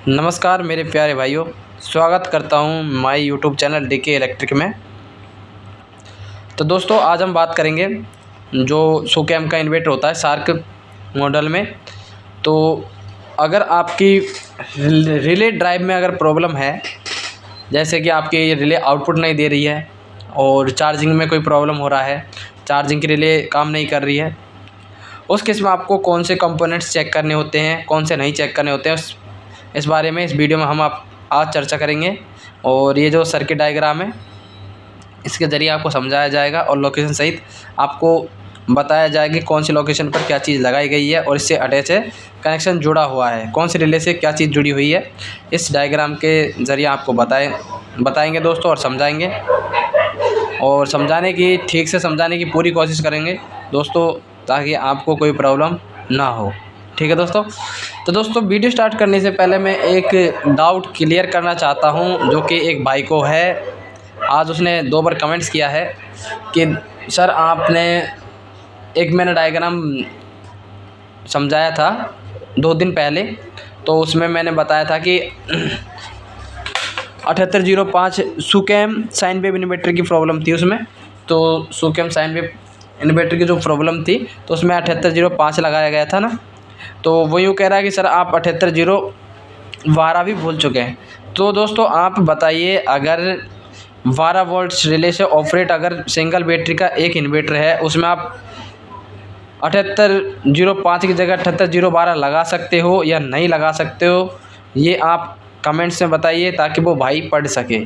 नमस्कार मेरे प्यारे भाइयों, स्वागत करता हूं my YouTube channel DK electric में। तो दोस्तों आज हम बात करेंगे जो सुकेम का इन्वर्टर होता है शार्क मॉडल में। तो अगर आपकी रिले ड्राइव में अगर प्रॉब्लम है, जैसे कि आपकी रिले आउटपुट नहीं दे रही है और चार्जिंग में कोई प्रॉब्लम हो रहा है, चार्जिंग की रिले काम नहीं कर रही है, उस केस में आपको कौन से कंपोनेंट्स चेक करने होते हैं, कौन से नहीं चेक करने होते हैं, इस बारे में इस वीडियो में हम आज चर्चा करेंगे। और ये जो सर्किट डायग्राम है इसके ज़रिए आपको समझाया जाएगा और लोकेशन सहित आपको बताया जाएगा कि कौन सी लोकेशन पर क्या चीज़ लगाई गई है और इससे अटैच है, कनेक्शन जुड़ा हुआ है, कौन सी रिले से क्या चीज़ जुड़ी हुई है। इस डायग्राम के ज़रिए आपको बताएंगे दोस्तों और समझाएंगे, और ठीक से समझाने की पूरी कोशिश करेंगे दोस्तों, ताकि आपको कोई प्रॉब्लम ना हो। ठीक है दोस्तों। तो दोस्तों वीडियो स्टार्ट करने से पहले मैं एक डाउट क्लियर करना चाहता हूं, जो कि एक भाई को है। आज उसने 2 बार कमेंट्स किया है कि सर मैंने डायग्राम समझाया था 2 दिन पहले, तो उसमें मैंने बताया था कि 7805 सुकेम साइन वेव इन्वर्टर की प्रॉब्लम थी उसमें। तो सुकेम साइन वेव इन्वर्टर की जो प्रॉब्लम थी तो उसमें 7805 लगाया गया था ना। तो वो यूँ कह रहा है कि सर आप 7812 भी भूल चुके हैं। तो दोस्तों आप बताइए, अगर 12 वोल्ट्स रिले से ऑपरेट अगर सिंगल बैटरी का एक इन्वर्टर है, उसमें आप 7805 की जगह 7812 लगा सकते हो या नहीं लगा सकते हो, ये आप कमेंट्स में बताइए ताकि वो भाई पढ़ सके।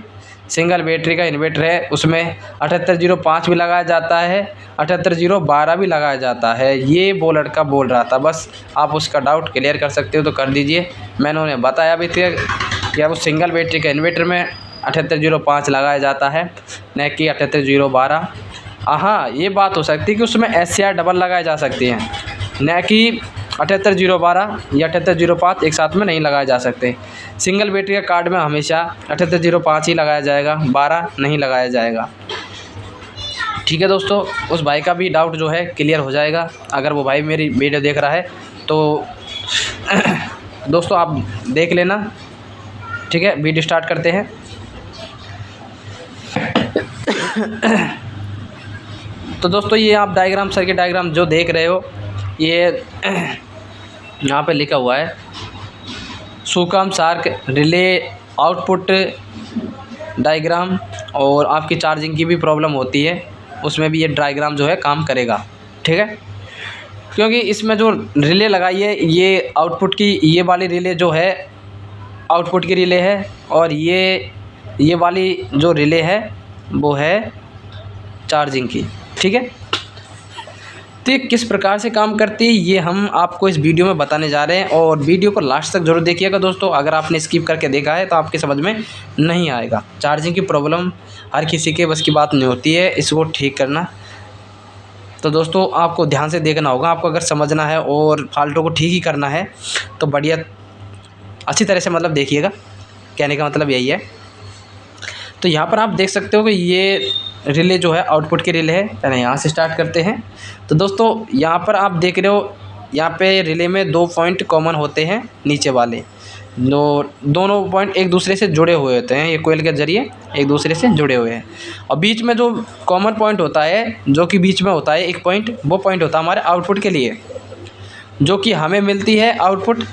सिंगल बैटरी का इन्वर्टर है, उसमें 7805 भी लगाया जाता है, 7812 भी लगाया जाता है। ये वो लड़का बोल रहा था, बस आप उसका डाउट क्लियर कर सकते हो तो कर दीजिए। मैंने उन्हें बताया भी था कि अब सिंगल बैटरी का इन्वर्टर में 7805 लगाया जाता है, न कि 7812। हाँ, ये बात हो सकती है कि उसमें SCR डबल लगाए जा सकती हैं, न कि 7812 या 7805 एक साथ में नहीं लगाए जा सकते। सिंगल बैटरी का कार्ड में हमेशा 7805 ही लगाया जाएगा, 12 नहीं लगाया जाएगा। ठीक है दोस्तों, उस भाई का भी डाउट जो है क्लियर हो जाएगा अगर वो भाई मेरी वीडियो देख रहा है तो। दोस्तों आप देख लेना। ठीक है, वीडियो स्टार्ट करते हैं। तो दोस्तों ये आप सर्किट डायग्राम जो देख रहे हो, ये यहाँ पे लिखा हुआ है Su-Kam shark relay output diagram. और आपकी चार्जिंग की भी प्रॉब्लम होती है, उसमें भी ये डायग्राम जो है काम करेगा। ठीक है, क्योंकि इसमें जो रिले लगाई है ये आउटपुट की, ये वाली रिले जो है आउटपुट की रिले है, और ये वाली जो रिले है वो है चार्जिंग की। ठीक है, तो ये किस प्रकार से काम करती है ये हम आपको इस वीडियो में बताने जा रहे हैं, और वीडियो को लास्ट तक ज़रूर देखिएगा दोस्तों। अगर आपने स्किप करके देखा है तो आपके समझ में नहीं आएगा। चार्जिंग की प्रॉब्लम हर किसी के बस की बात नहीं होती है इसको ठीक करना। तो दोस्तों आपको ध्यान से देखना होगा, आपको अगर समझना है और फाल्टों को ठीक ही करना है तो बढ़िया अच्छी तरह से मतलब देखिएगा, कहने का मतलब यही है। तो यहाँ पर आप देख सकते हो कि ये रिले जो है आउटपुट की रिले है। पहले यहाँ से स्टार्ट करते हैं। तो दोस्तों यहाँ पर आप देख रहे हो, यहाँ पे रिले में 2 पॉइंट कॉमन होते हैं, नीचे वाले दोनों पॉइंट एक दूसरे से जुड़े हुए होते हैं, ये कोयल के ज़रिए एक दूसरे से जुड़े हुए हैं। और बीच में जो कॉमन पॉइंट होता है, जो कि बीच में होता है एक पॉइंट, वो पॉइंट होता है हमारे आउटपुट के लिए, जो कि हमें मिलती है आउटपुट।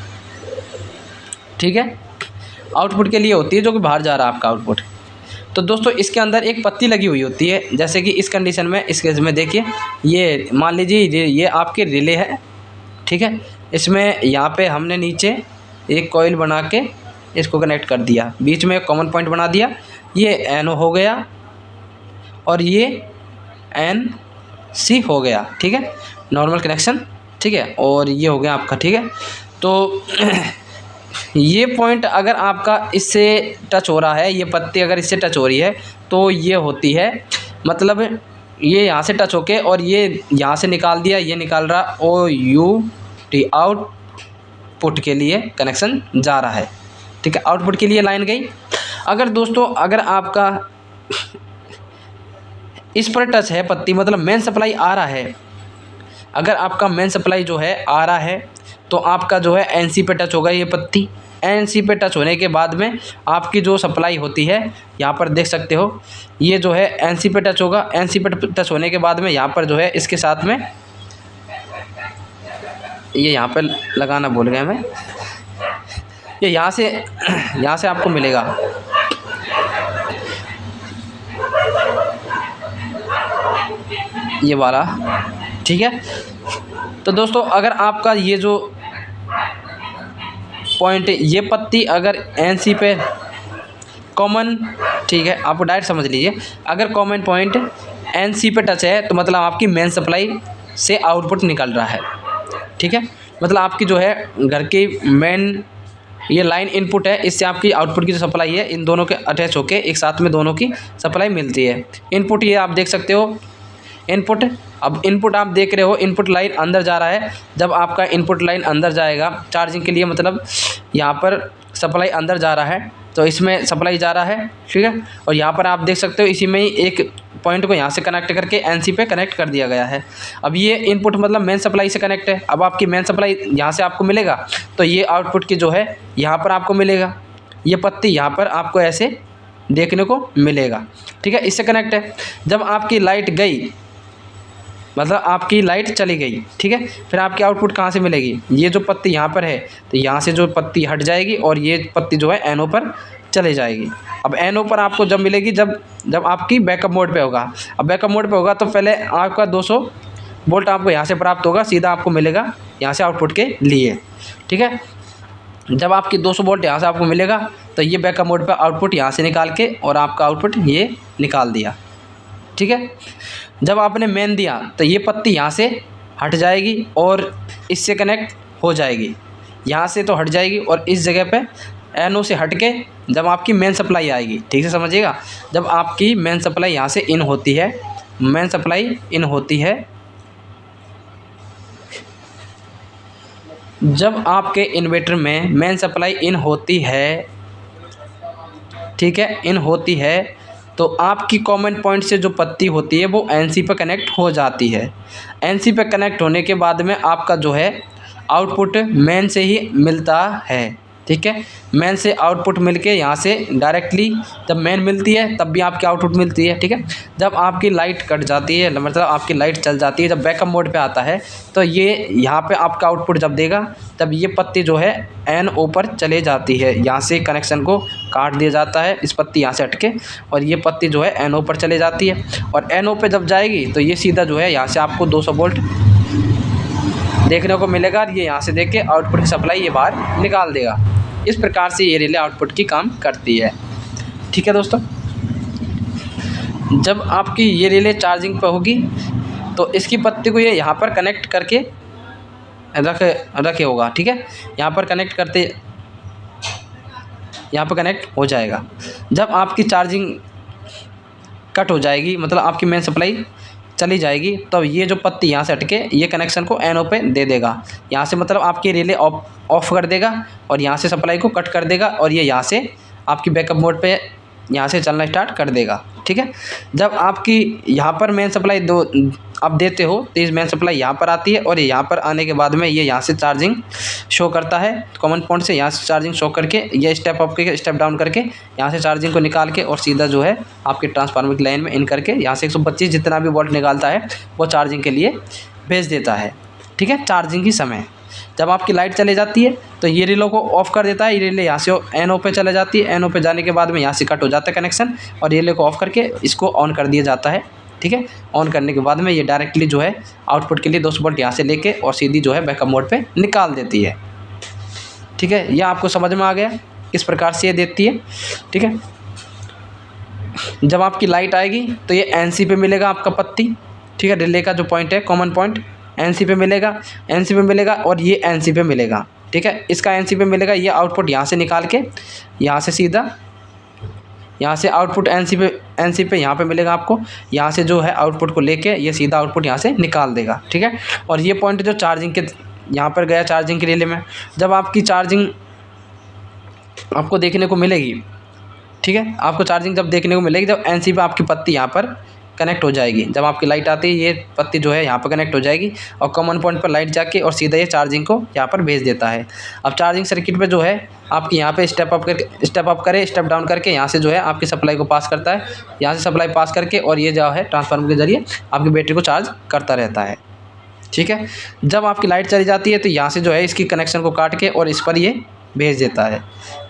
ठीक है, आउटपुट के लिए होती है, जो कि बाहर जा रहा है आपका आउटपुट। तो दोस्तों इसके अंदर एक पत्ती लगी हुई होती है, जैसे कि इस कंडीशन में, इस केस में देखिए, ये मान लीजिए ये आपके रिले है। ठीक है, इसमें यहाँ पे हमने नीचे एक कॉइल बना के इसको कनेक्ट कर दिया, बीच में एक कॉमन पॉइंट बना दिया, ये NO हो गया और ये NC हो गया। ठीक है, नॉर्मल कनेक्शन। ठीक है, और ये हो गया आपका। ठीक है, तो ये पॉइंट अगर आपका इससे टच हो रहा है, ये पत्ती अगर इससे टच हो रही है तो ये होती है, मतलब ये यहाँ से टच होके और ये यहाँ से निकाल दिया, ये निकाल रहा OUT आउटपुट के लिए कनेक्शन जा रहा है। ठीक है, आउटपुट के लिए लाइन गई। अगर दोस्तों अगर आपका इस पर टच है पत्ती, मतलब मेन सप्लाई आ रहा है, अगर आपका मेन सप्लाई जो है आ रहा है तो आपका जो है NC पे टच होगा ये पत्ती। NC पे टच होने के बाद में आपकी जो सप्लाई होती है यहाँ पर देख सकते हो, ये जो है NC पे टच होगा। NC पे टच होने के बाद में यहाँ पर जो है इसके साथ में ये यहाँ पर लगाना भूल गया मैं, ये यहाँ से आपको मिलेगा। ये वाला, ठीक है। तो दोस्तों अगर आपका ये जो पॉइंट, ये पत्ती अगर NC पे कॉमन, ठीक है, आपको डायरेक्ट समझ लीजिए, अगर कॉमन पॉइंट NC पे टच है तो मतलब आपकी मेन सप्लाई से आउटपुट निकल रहा है, ठीक है। मतलब आपकी जो है घर की मेन ये लाइन इनपुट है, इससे आपकी आउटपुट की जो सप्लाई है इन दोनों के अटैच होके एक साथ में दोनों की सप्लाई मिलती है। इनपुट ये आप देख सकते हो, इनपुट, अब इनपुट आप देख रहे हो, इनपुट लाइन अंदर जा रहा है। जब आपका इनपुट लाइन अंदर जाएगा चार्जिंग के लिए, मतलब यहाँ पर सप्लाई अंदर जा रहा है तो इसमें सप्लाई जा रहा है, ठीक है। और यहाँ पर आप देख सकते हो इसी में ही एक पॉइंट को यहाँ से कनेक्ट करके NC पे कनेक्ट कर दिया गया है। अब ये इनपुट मतलब मेन सप्लाई से कनेक्ट है। अब आपकी मेन सप्लाई यहाँ से आपको मिलेगा तो ये आउटपुट की जो है यहाँ पर आपको मिलेगा, ये पत्ती यहाँ पर आपको ऐसे देखने को मिलेगा, ठीक है, इससे कनेक्ट है। जब आपकी लाइट गई, मतलब आपकी लाइट चली गई, ठीक है, फिर आपकी आउटपुट कहाँ से मिलेगी? ये जो पत्ती यहाँ पर है तो यहाँ से जो पत्ती हट जाएगी और ये पत्ती जो है NO पर चले जाएगी। अब NO पर आपको जब मिलेगी जब आपकी बैकअप मोड पे होगा। अब बैकअप मोड पे होगा तो पहले आपका 200 वोल्ट आपको यहाँ से प्राप्त होगा, सीधा आपको मिलेगा यहाँ से आउटपुट के लिए, ठीक है। जब आपकी 200 वोल्ट यहाँ से आपको मिलेगा तो ये बैकअप मोड पर आउटपुट यहाँ से निकाल के और आपका आउटपुट ये निकाल दिया, ठीक है। जब आपने मेन दिया तो ये पत्ती यहाँ से हट जाएगी और इससे कनेक्ट हो जाएगी, यहाँ से तो हट जाएगी और इस जगह पे NO से हट के जब आपकी मेन सप्लाई आएगी, ठीक से समझिएगा, जब आपकी मेन सप्लाई यहाँ से इन होती है, मेन सप्लाई इन होती है, जब आपके इन्वर्टर में मेन सप्लाई इन होती है, ठीक है, इन होती है, तो आपकी कॉमन पॉइंट से जो पत्ती होती है वो NC पे कनेक्ट हो जाती है। NC पे कनेक्ट होने के बाद में आपका जो है आउटपुट मेन से ही मिलता है, ठीक है। मेन से आउटपुट मिलके यहाँ से डायरेक्टली जब मेन मिलती है तब भी आपकी आउटपुट मिलती है, ठीक है। जब आपकी लाइट कट जाती है, मतलब आपकी लाइट चल जाती है, जब बैकअप मोड पे आता है तो ये यहाँ पे आपका आउटपुट जब देगा तब ये पत्ती जो है NO पर चले जाती है, यहाँ से कनेक्शन को काट दिया जाता है, इस पत्ती यहाँ से हटके, और ये पत्ती जो है NO पर चले जाती है। और NO पे जब जाएगी तो ये सीधा जो है यहाँ से आपको 200 वोल्ट देखने को मिलेगा, ये यहाँ से देख के आउटपुट की सप्लाई ये बाहर निकाल देगा। इस प्रकार से ये रिले आउटपुट की काम करती है, ठीक है दोस्तों। जब आपकी ये रिले चार्जिंग पर होगी तो इसकी पत्ती को ये यहाँ पर कनेक्ट करके रखे होगा, ठीक है, यहाँ पर कनेक्ट करते, यहाँ पर कनेक्ट हो जाएगा। जब आपकी चार्जिंग कट हो जाएगी, मतलब आपकी मेन सप्लाई चली जाएगी, तब ये जो पत्ती यहाँ से हटके ये कनेक्शन को NO पे दे देगा, यहाँ से मतलब आपकी रिले ऑफ कर देगा और यहाँ से सप्लाई को कट कर देगा और ये यहाँ से आपकी बैकअप मोड पे यहाँ से चलना स्टार्ट कर देगा, ठीक है। जब आपकी यहाँ पर मेन सप्लाई दो आप देते हो तो इस मेन सप्लाई यहाँ पर आती है और यहाँ पर आने के बाद में ये यहाँ से चार्जिंग शो करता है, कॉमन पॉइंट से यहाँ से चार्जिंग शो करके ये स्टेप अप के स्टेप डाउन करके यहाँ से चार्जिंग को निकाल के और सीधा जो है आपके ट्रांसफार्मर की लाइन में इन करके यहाँ से 125 जितना भी वोल्ट निकालता है वो चार्जिंग के लिए भेज देता है, ठीक है। चार्जिंग की समय जब आपकी लाइट चले जाती है तो ये रिले को ऑफ़ कर देता है, ये रिले यहाँ से NO पे चले जाती है, NO पे जाने के बाद में यहाँ से कट हो जाता है कनेक्शन और रिले को ऑफ़ करके इसको ऑन कर दिया जाता है, ठीक है। ऑन करने के बाद में ये डायरेक्टली जो है आउटपुट के लिए 200 वोल्ट यहाँ से लेके और सीधी जो है बैकअप मोड पे निकाल देती है, ठीक है। यह आपको समझ में आ गया किस प्रकार से ये देती है, ठीक है। जब आपकी लाइट आएगी तो ये NC पे मिलेगा आपका पत्ती, ठीक है, रिले का जो पॉइंट है कॉमन पॉइंट NC पे मिलेगा और ये NC पे मिलेगा, ठीक है। इसका NC पे मिलेगा, ये आउटपुट यहाँ से निकाल के यहाँ से सीधा यहाँ से आउटपुट NC पे यहाँ पे मिलेगा आपको, यहाँ से जो है आउटपुट को लेके ये सीधा आउटपुट यहाँ से निकाल देगा, ठीक है। और ये पॉइंट जो चार्जिंग के यहाँ पर गया चार्जिंग के रिले में, जब आपकी चार्जिंग आपको देखने को मिलेगी, ठीक है, आपको चार्जिंग जब देखने को मिलेगी जब NC पे आपकी पत्ती यहाँ पर कनेक्ट हो जाएगी। जब आपकी लाइट आती है ये पत्ती जो है यहाँ पर कनेक्ट हो जाएगी और कॉमन पॉइंट पर लाइट जाके और सीधा ये चार्जिंग को यहाँ पर भेज देता है। अब चार्जिंग सर्किट पे जो है आपकी यहाँ पे स्टेप अप करे स्टेप डाउन करके यहाँ से जो है आपकी सप्लाई को पास करता है, यहाँ से सप्लाई पास करके और ये जो है ट्रांसफार्मर के जरिए आपकी बैटरी को चार्ज करता रहता है। ठीक है, जब आपकी लाइट चली जाती है तो यहाँ से जो है इसकी कनेक्शन को काट के और इस पर ये भेज देता है,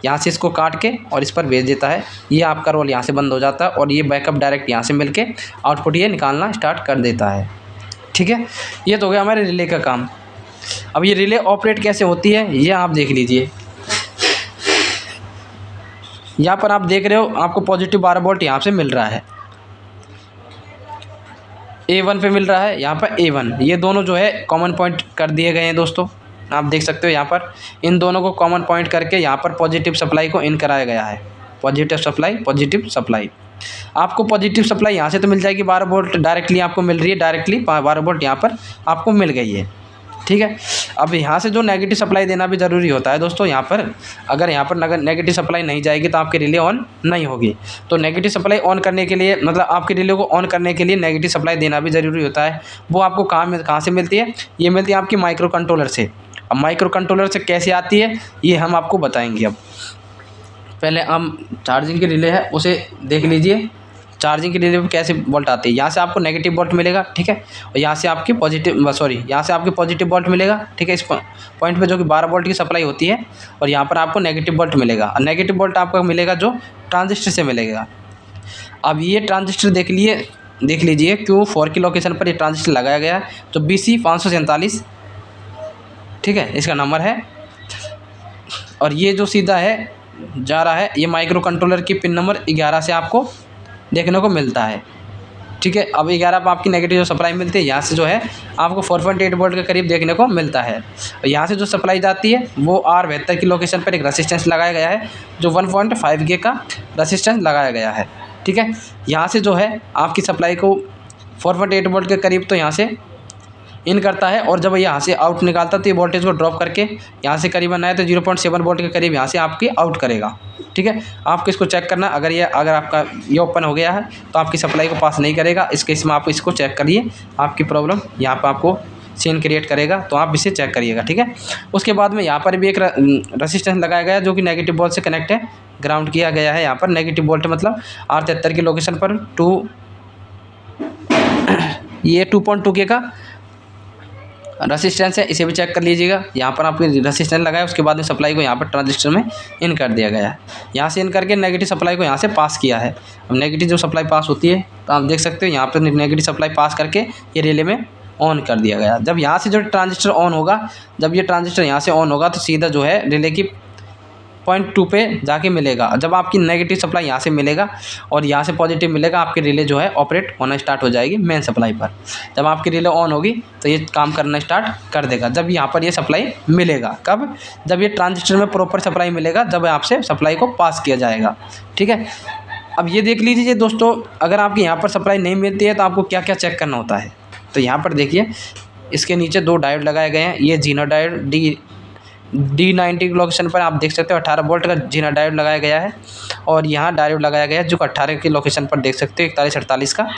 यहाँ से इसको काट के और इस पर भेज देता है। ये आपका रोल यहाँ से बंद हो जाता है और ये बैकअप डायरेक्ट यहाँ से मिलके आउटपुट ये निकालना स्टार्ट कर देता है। ठीक है, ये तो हो गया हमारे रिले का काम। अब ये रिले ऑपरेट कैसे होती है ये आप देख लीजिए। यहाँ पर आप देख रहे हो आपको पॉजिटिव 12 वोल्ट यहाँ से मिल रहा है, A1 पे मिल रहा है, यहाँ पर A1। ये दोनों जो है कॉमन पॉइंट कर दिए गए हैं दोस्तों, आप देख सकते हो। यहाँ पर इन दोनों को कॉमन पॉइंट करके यहाँ पर पॉजिटिव सप्लाई को इन कराया गया है। पॉजिटिव सप्लाई आपको पॉजिटिव सप्लाई यहाँ से तो मिल जाएगी 12 वोल्ट डायरेक्टली आपको मिल रही है, डायरेक्टली 12 वोल्ट यहाँ पर आपको मिल गई है। ठीक है, अब यहाँ से जो नेगेटिव सप्लाई देना भी ज़रूरी होता है दोस्तों। यहाँ पर अगर यहाँ पर नेगेटिव सप्लाई नहीं जाएगी तो आपकी रिले ऑन नहीं होगी। तो नेगेटिव सप्लाई ऑन करने के लिए मतलब आपके रिले को ऑन करने के लिए नेगेटिव सप्लाई देना भी ज़रूरी होता है। वो आपको कहाँ से मिलती है? ये मिलती है आपकी माइक्रो कंट्रोलर से। अब माइक्रो कंट्रोलर से कैसे आती है ये हम आपको बताएंगे। अब पहले हम चार्जिंग की रिले है उसे देख लीजिए। चार्जिंग की रिले पे कैसे वोल्ट आती है, यहाँ से आपको नेगेटिव वोल्ट मिलेगा। ठीक है, और यहाँ से आपकी यहाँ से आपकी पॉजिटिव वोल्ट मिलेगा। ठीक है, इस पॉइंट पे जो कि 12 वोल्ट की सप्लाई होती है और यहाँ पर आपको नेगेटिव वोल्ट मिलेगा। और नेगेटिव वोल्ट आपको मिलेगा जो ट्रांजिस्टर से मिलेगा। अब ये ट्रांजिस्टर देख लीजिए Q4 की लोकेशन पर ये ट्रांजिस्टर लगाया गया है जो BC547। ठीक है, इसका नंबर है। और ये जो सीधा है जा रहा है ये माइक्रो कंट्रोलर की पिन नंबर 11 से आपको देखने को मिलता है। ठीक है, अब 11 पर आपकी नेगेटिव जो सप्लाई मिलती है यहाँ से जो है आपको 4.8 वोल्ट के करीब देखने को मिलता है। और यहाँ से जो सप्लाई जाती है वो R72 की लोकेशन पर एक रेसिस्टेंस लगाया गया है जो 1.5 के का रेसिस्टेंस लगाया गया है। ठीक है, यहाँ से जो है आपकी सप्लाई को 4.8 वोल्ट के करीब तो यहाँ से इन करता है और जब यहाँ से आउट निकालता है तो ये वोल्टेज को ड्रॉप करके यहाँ से करीबन आए तो 0.7 वोल्ट के करीब यहाँ से आपकी आउट करेगा। ठीक है, आपको इसको चेक करना। अगर आपका ये ओपन हो गया है तो आपकी सप्लाई को पास नहीं करेगा। इस केस में आप इसको चेक करिए, आपकी प्रॉब्लम यहाँ पर आपको सीन क्रिएट करेगा तो आप इसे चेक करिएगा। ठीक है, उसके बाद में यहाँ पर भी एक रेसिस्टेंस लगाया गया है जो कि नेगेटिव वोल्ट से कनेक्ट है, ग्राउंड किया गया है। यहाँ पर नेगेटिव वोल्ट मतलब R73 की लोकेशन पर 2.2 के का रेसिस्टेंस है, इसे भी चेक कर लीजिएगा। यहाँ पर आपने रेसिस्टेंस लगाया उसके बाद में सप्लाई को यहाँ पर ट्रांजिस्टर में इन कर दिया गया है। यहाँ से इन करके नेगेटिव सप्लाई को यहाँ से पास किया है। अब नेगेटिव जो सप्लाई पास होती है तो आप देख सकते हो यहाँ पर नेगेटिव सप्लाई पास करके ये रिले में ऑन कर दिया गया। जब यहाँ से जो ट्रांजिस्टर ऑन होगा, जब ये ट्रांजिस्टर यहाँ से ऑन होगा तो सीधा जो है रिले की 0.2 पे जाके मिलेगा। जब आपकी नेगेटिव सप्लाई यहाँ से मिलेगा और यहाँ से पॉजिटिव मिलेगा आपकी रिले जो है ऑपरेट होना स्टार्ट हो जाएगी मेन सप्लाई पर। जब आपकी रिले ऑन होगी तो ये काम करना स्टार्ट कर देगा जब यहाँ पर ये सप्लाई मिलेगा। कब? जब ये ट्रांजिस्टर में प्रॉपर सप्लाई मिलेगा, जब आपसे सप्लाई को पास किया जाएगा। ठीक है, अब ये देख लीजिए दोस्तों, अगर आपकी यहाँ पर सप्लाई नहीं मिलती है तो आपको क्या क्या चेक करना होता है। तो यहाँ पर देखिए इसके नीचे 2 डायोड लगाए गए हैं। ये जीना डायोड D90 की लोकेशन पर आप देख सकते हो 18 वोल्ट का जीना डायोड लगाया गया है और यहाँ डायोड लगाया गया है जो 18 की लोकेशन पर देख सकते हो 4148 का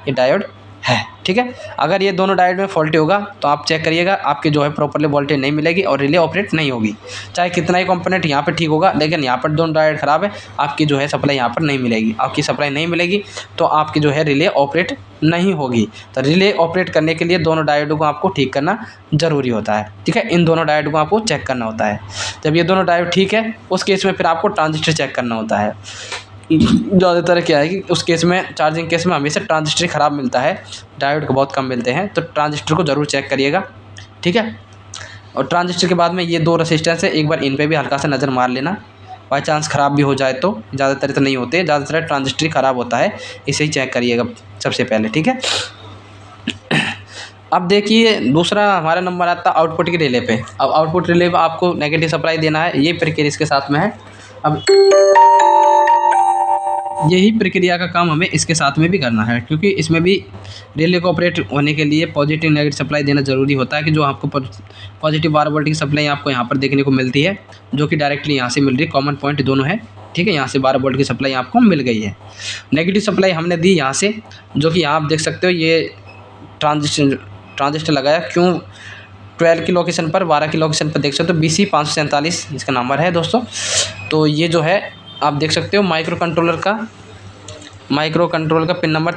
ये डायोड है। ठीक है, अगर ये दोनों डायोड में फॉल्टी होगा तो आप चेक करिएगा, आपकी जो है प्रॉपर्ली वोल्टेज नहीं मिलेगी और रिले ऑपरेट नहीं होगी। चाहे कितना ही कंपोनेंट यहाँ पे ठीक होगा, लेकिन यहाँ पर दोनों डायोड ख़राब है, आपकी जो है सप्लाई यहाँ पर नहीं मिलेगी। आपकी सप्लाई नहीं मिलेगी तो आपकी जो है रिले ऑपरेट नहीं होगी। तो रिले ऑपरेट करने के लिए दोनों डायोड को आपको ठीक करना ज़रूरी होता है। ठीक है, इन दोनों डायोड को आपको चेक करना होता है। जब ये दोनों डायोड ठीक है उस केस में फिर आपको ट्रांजिस्टर चेक करना होता है। ज़्यादातर क्या है कि उस केस में चार्जिंग केस में हमेशा ट्रांजिस्टर ख़राब मिलता है, डायोड को बहुत कम मिलते हैं, तो ट्रांजिस्टर को ज़रूर चेक करिएगा। ठीक है, और ट्रांजिस्टर के बाद में ये 2 रेसिस्टेंस है, एक बार इन पे भी हल्का सा नज़र मार लेना, बाई चांस ख़राब भी हो जाए तो। ज़्यादातर तो नहीं होते, ज़्यादातर ट्रांजिस्टर ख़राब होता है, इसे ही चेक करिएगा सबसे पहले। ठीक है, अब देखिए दूसरा हमारा नंबर आता है आउटपुट की रिले पे। अब आउटपुट रिले पे आपको नेगेटिव सप्लाई देना है, ये प्रक्रिया इसके साथ में है। अब यही प्रक्रिया का काम हमें इसके साथ में भी करना है, क्योंकि इसमें भी रिले को ऑपरेट होने के लिए पॉजिटिव नेगेटिव सप्लाई देना ज़रूरी होता है। कि जो आपको पॉजिटिव 12 वोल्ट की सप्लाई आपको यहाँ पर देखने को मिलती है, जो कि डायरेक्टली यहाँ से मिल रही है, कॉमन पॉइंट दोनों है ठीक है, यहाँ से 12 वोल्ट की सप्लाई आपको मिल गई है। नेगेटिव सप्लाई हमने दी यहाँ से, जो कि आप देख सकते हो ये ट्रांजिस्टर लगाया क्यों 12 की लोकेशन पर, 12 की लोकेशन पर देख सकते हो BC 547 इसका नंबर है दोस्तों। तो ये जो है आप देख सकते हो माइक्रो कंट्रोलर का पिन नंबर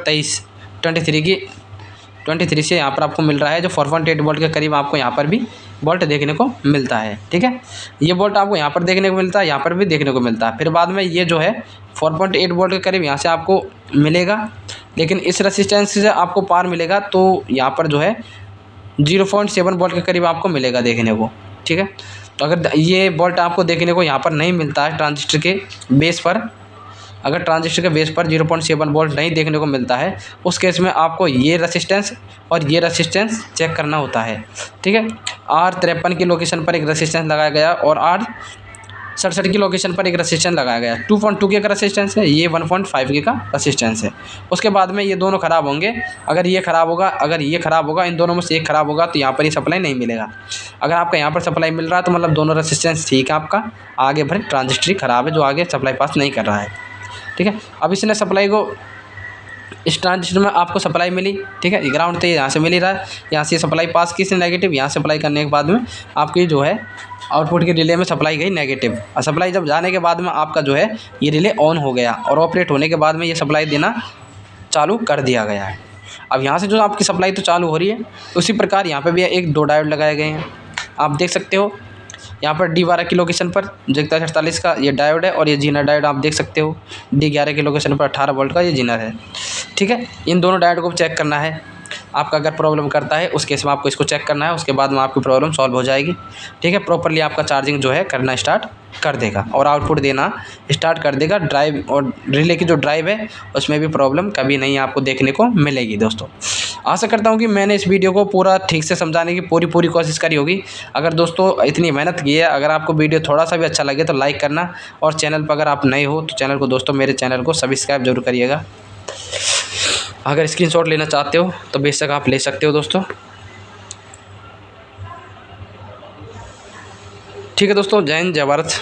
23 से यहाँ पर आपको मिल रहा है, जो 4.8 वोल्ट के करीब आपको यहाँ पर भी वोल्ट देखने को मिलता है। ठीक है, ये वोल्ट आपको यहाँ पर देखने को मिलता है, यहाँ पर भी देखने को मिलता है। फिर बाद में ये जो है 4.8 वोल्ट के करीब यहाँ से आपको मिलेगा, लेकिन इस रेसिस्टेंस से आपको पार मिलेगा तो यहाँ पर जो है 0.7 वोल्ट के करीब आपको मिलेगा देखने को। ठीक है, तो अगर ये वोल्ट आपको देखने को यहाँ पर नहीं मिलता है ट्रांजिस्टर के बेस पर, अगर ट्रांजिस्टर के बेस पर 0.7 वोल्ट नहीं देखने को मिलता है, उस केस में आपको ये रेसिस्टेंस और ये रेसिस्टेंस चेक करना होता है। ठीक है, R53 की लोकेशन पर एक रेसिस्टेंस लगाया गया और R67 की लोकेशन पर एक रेसिस्टेंस लगाया गया। 2.2 के का रेसिस्टेंस है, ये 1.5 के का रेसिस्टेंस है। उसके बाद में ये दोनों ख़राब होंगे। अगर ये ख़राब होगा, इन दोनों में से एक ख़राब होगा तो यहाँ पर ये सप्लाई नहीं मिलेगा। अगर आपका यहाँ पर सप्लाई मिल रहा है तो मतलब दोनों रेसिस्टेंस ठीक है आपका, आगे भरे ट्रांजिस्टर ख़राब है जो आगे सप्लाई पास नहीं कर रहा है। ठीक है, अब इसने सप्लाई को इस ट्रांजिस्टर में आपको सप्लाई मिली। ठीक है, ग्राउंड तो यहाँ से मिल ही रहा है, यहाँ से सप्लाई पास की इसने नेगेटिव, यहाँ सप्लाई करने के बाद में आपकी जो है आउटपुट की रिले में सप्लाई गई नेगेटिव, और सप्लाई जब जाने के बाद में आपका जो है ये रिले ऑन हो गया और ऑपरेट होने के बाद में ये सप्लाई देना चालू कर दिया गया है। अब यहाँ से जो आपकी सप्लाई तो चालू हो रही है, उसी प्रकार यहाँ पर भी एक 2 डायोड लगाए गए हैं। आप देख सकते हो यहाँ पर D12 की लोकेशन पर जो 4148 का ये डायोड है और ये जीनर डायोड आप देख सकते हो। D11 की लोकेशन पर 18 वोल्ट का ये जीनर है। ठीक है, इन दोनों डायोड को चेक करना है। आपका अगर प्रॉब्लम करता है उस केस में आपको इसको चेक करना है, उसके बाद में आपकी प्रॉब्लम सॉल्व हो जाएगी। ठीक है, प्रॉपरली आपका चार्जिंग जो है करना स्टार्ट कर देगा और आउटपुट देना स्टार्ट कर देगा। ड्राइव और रिले की जो ड्राइव है उसमें भी प्रॉब्लम कभी नहीं आपको देखने को मिलेगी। दोस्तों आशा करता हूँ कि मैंने इस वीडियो को पूरा ठीक से समझाने की पूरी कोशिश करी होगी। अगर दोस्तों इतनी मेहनत की है, अगर आपको वीडियो थोड़ा सा भी अच्छा लगे तो लाइक करना, और चैनल पर अगर आप नए हो तो चैनल को दोस्तों मेरे चैनल को सब्सक्राइब जरूर करिएगा। अगर स्क्रीनशॉट लेना चाहते हो तो बेशक आप ले सकते हो दोस्तों। ठीक है दोस्तों, जय हिंद, जय भारत।